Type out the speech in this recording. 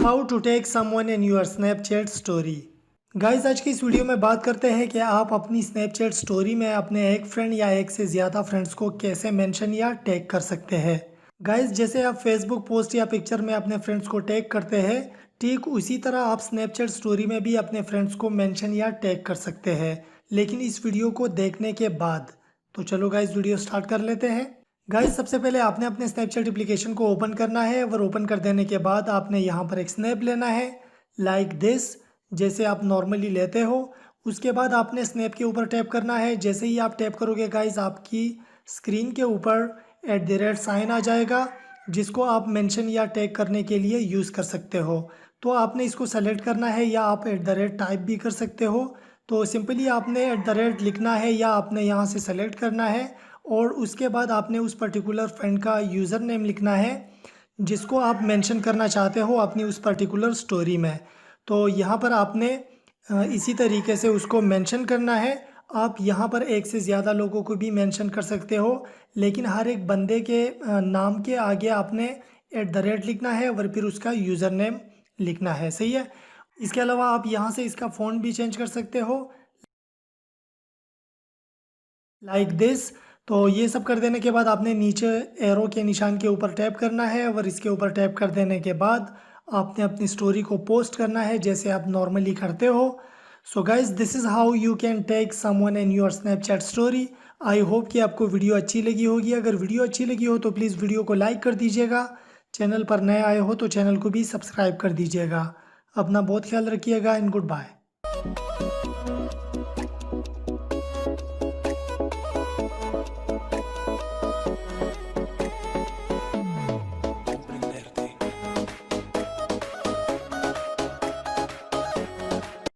How to take someone in your Snapchat story. Guys आज की इस वीडियो में बात करते हैं कि आप अपनी स्नैपचैट स्टोरी में अपने एक फ्रेंड या एक से ज़्यादा फ्रेंड्स को कैसे मेंशन या टैग कर सकते हैं। गाइज जैसे आप फेसबुक पोस्ट या पिक्चर में अपने फ्रेंड्स को टैग करते हैं, ठीक उसी तरह आप स्नैपचैट स्टोरी में भी अपने फ्रेंड्स को मेंशन या टैग कर सकते हैं, लेकिन इस वीडियो को देखने के बाद। तो चलो गाइज वीडियो स्टार्ट कर लेते हैं। गाइस सबसे पहले आपने अपने स्नैपचैट एप्लीकेशन को ओपन करना है और ओपन कर देने के बाद आपने यहाँ पर एक स्नैप लेना है लाइक दिस, जैसे आप नॉर्मली लेते हो। उसके बाद आपने स्नैप के ऊपर टैप करना है। जैसे ही आप टैप करोगे गाइस आपकी स्क्रीन के ऊपर @साइन आ जाएगा, जिसको आप मेंशन या टैग करने के लिए यूज़ कर सकते हो। तो आपने इसको सेलेक्ट करना है या आप टाइप भी कर सकते हो। तो सिंपली आपने लिखना है या आपने यहाँ से सेलेक्ट करना है और उसके बाद आपने उस पर्टिकुलर फ्रेंड का यूज़र नेम लिखना है जिसको आप मेंशन करना चाहते हो अपनी उस पर्टिकुलर स्टोरी में। तो यहाँ पर आपने इसी तरीके से उसको मेंशन करना है। आप यहाँ पर एक से ज़्यादा लोगों को भी मेंशन कर सकते हो, लेकिन हर एक बंदे के नाम के आगे आपने लिखना है और फिर उसका यूज़र नेम लिखना है। सही है। इसके अलावा आप यहाँ से इसका फ़ॉन्ट भी चेंज कर सकते हो लाइक दिस। तो ये सब कर देने के बाद आपने नीचे एरो के निशान के ऊपर टैप करना है और इसके ऊपर टैप कर देने के बाद आपने अपनी स्टोरी को पोस्ट करना है जैसे आप नॉर्मली करते हो। So guys this is how you can take someone in your Snapchat story. I hope कि आपको वीडियो अच्छी लगी होगी। अगर वीडियो अच्छी लगी हो तो प्लीज़ वीडियो को लाइक कर दीजिएगा। चैनल पर नए आए हो तो चैनल को भी सब्सक्राइब कर दीजिएगा। अपना बहुत ख्याल रखिएगा एंड गुड बाय।